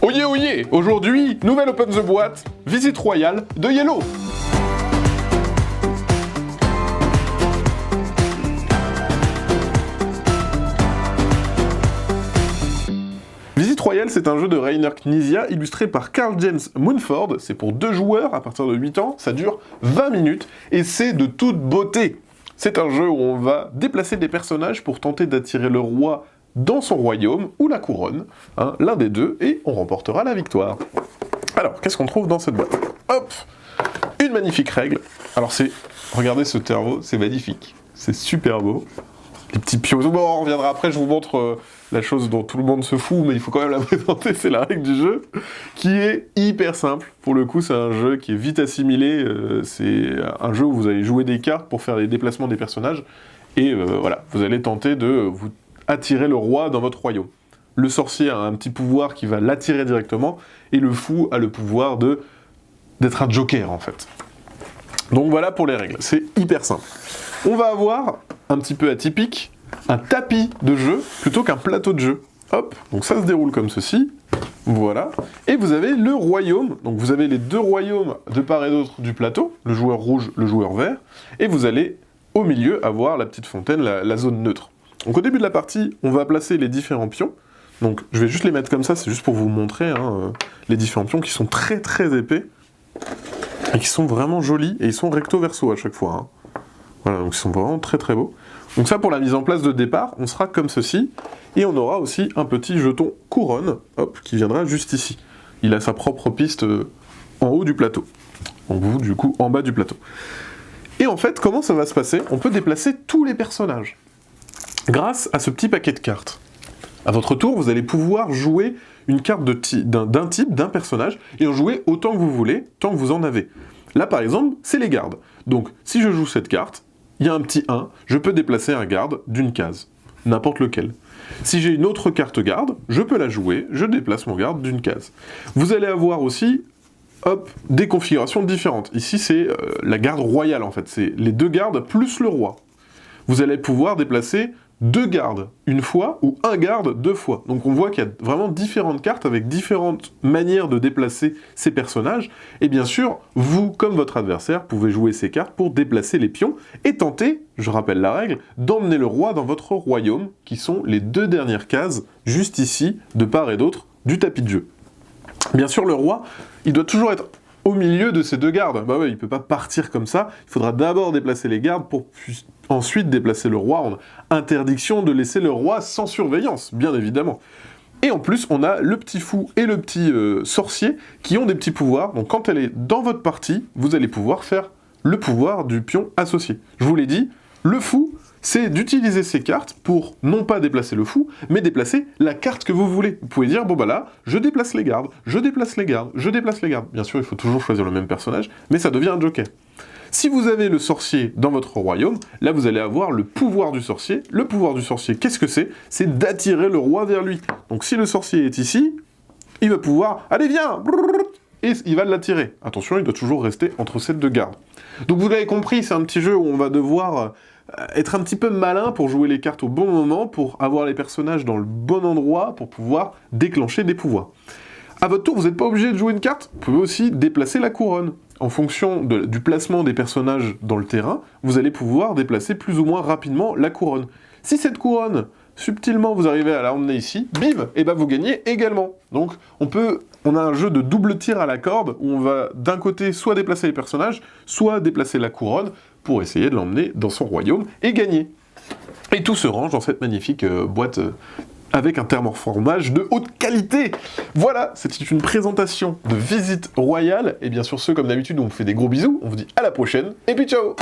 Oyez oyez, aujourd'hui, nouvelle Open the Boîte, visite royale de Yellow. Visite royale, c'est un jeu de Rainer Knizia illustré par Carl James Munford. C'est pour 2 joueurs à partir de 8 ans, ça dure 20 minutes et c'est de toute beauté. C'est un jeu où on va déplacer des personnages pour tenter d'attirer le roi dans son royaume ou la couronne, l'un des deux, et on remportera la victoire. Alors, qu'est-ce qu'on trouve dans cette boîte? Hop! Une magnifique règle. Alors regardez ce terreau, c'est magnifique. C'est super beau. Les petits pions. Bon, on reviendra après, je vous montre la chose dont tout le monde se fout, mais il faut quand même la présenter, c'est la règle du jeu, qui est hyper simple. Pour le coup, c'est un jeu qui est vite assimilé, c'est un jeu où vous allez jouer des cartes pour faire les déplacements des personnages, et voilà, vous allez tenter de vous attirer le roi dans votre royaume. Le sorcier a un petit pouvoir qui va l'attirer directement, et le fou a le pouvoir d'être un joker, en fait. Donc voilà pour les règles, c'est hyper simple. On va avoir, un petit peu atypique, un tapis de jeu plutôt qu'un plateau de jeu. Hop, donc ça se déroule comme ceci, voilà. Et vous avez le royaume, donc vous avez les 2 royaumes de part et d'autre du plateau, le joueur rouge, le joueur vert, et vous allez au milieu avoir la petite fontaine, la zone neutre. Donc au début de la partie, on va placer les différents pions. Donc je vais juste les mettre comme ça, c'est juste pour vous montrer les différents pions qui sont très très épais, et qui sont vraiment jolis, et ils sont recto-verso à chaque fois. Voilà, donc ils sont vraiment très très beaux. Donc ça, pour la mise en place de départ, on sera comme ceci, et on aura aussi un petit jeton couronne, hop, qui viendra juste ici. Il a sa propre piste en haut du plateau. Donc vous, du coup, en bas du plateau. Et en fait, comment ça va se passer? On peut déplacer tous les personnages, grâce à ce petit paquet de cartes. À votre tour, vous allez pouvoir jouer une carte d'un type, d'un personnage, et en jouer autant que vous voulez, tant que vous en avez. Là, par exemple, c'est les gardes. Donc, si je joue cette carte, il y a un petit 1, je peux déplacer un garde d'une case, n'importe lequel. Si j'ai une autre carte garde, je peux la jouer, je déplace mon garde d'une case. Vous allez avoir aussi, hop, des configurations différentes. Ici, c'est la garde royale, en fait. C'est les 2 gardes plus le roi. Vous allez pouvoir déplacer 2 gardes une fois ou 1 garde 2 fois. Donc on voit qu'il y a vraiment différentes cartes avec différentes manières de déplacer ces personnages. Et bien sûr, vous, comme votre adversaire, pouvez jouer ces cartes pour déplacer les pions et tenter, je rappelle la règle, d'emmener le roi dans votre royaume, qui sont les 2 dernières cases, juste ici, de part et d'autre, du tapis de jeu. Bien sûr, le roi, il doit toujours être au milieu de ces 2 gardes. Bah ouais, il peut pas partir comme ça, il faudra d'abord déplacer les gardes pour ensuite déplacer le roi. On a interdiction de laisser le roi sans surveillance, bien évidemment. Et en plus, on a le petit fou et le petit sorcier qui ont des petits pouvoirs. Donc quand elle est dans votre partie, vous allez pouvoir faire le pouvoir du pion associé. Je vous l'ai dit, le fou, c'est d'utiliser ces cartes pour non pas déplacer le fou, mais déplacer la carte que vous voulez. Vous pouvez dire, bon bah là, je déplace les gardes, je déplace les gardes, je déplace les gardes. Bien sûr, il faut toujours choisir le même personnage, mais ça devient un joker. Si vous avez le sorcier dans votre royaume, là vous allez avoir le pouvoir du sorcier. Le pouvoir du sorcier, qu'est-ce que c'est? C'est d'attirer le roi vers lui. Donc si le sorcier est ici, il va pouvoir, allez viens, et il va l'attirer. Attention, il doit toujours rester entre ces 2 gardes. Donc vous l'avez compris, c'est un petit jeu où on va devoir être un petit peu malin pour jouer les cartes au bon moment, pour avoir les personnages dans le bon endroit, pour pouvoir déclencher des pouvoirs. À votre tour, vous n'êtes pas obligé de jouer une carte, vous pouvez aussi déplacer la couronne. En fonction du placement des personnages dans le terrain, vous allez pouvoir déplacer plus ou moins rapidement la couronne. Si cette couronne, subtilement, vous arrivez à la emmener ici, bim, et ben vous gagnez également. Donc on a un jeu de double tir à la corde, où on va d'un côté soit déplacer les personnages, soit déplacer la couronne, pour essayer de l'emmener dans son royaume et gagner. Et tout se range dans cette magnifique boîte avec un thermoformage de haute qualité. Voilà, c'était une présentation de visite royale, et bien sûr, comme d'habitude, on vous fait des gros bisous, on vous dit à la prochaine, et puis ciao!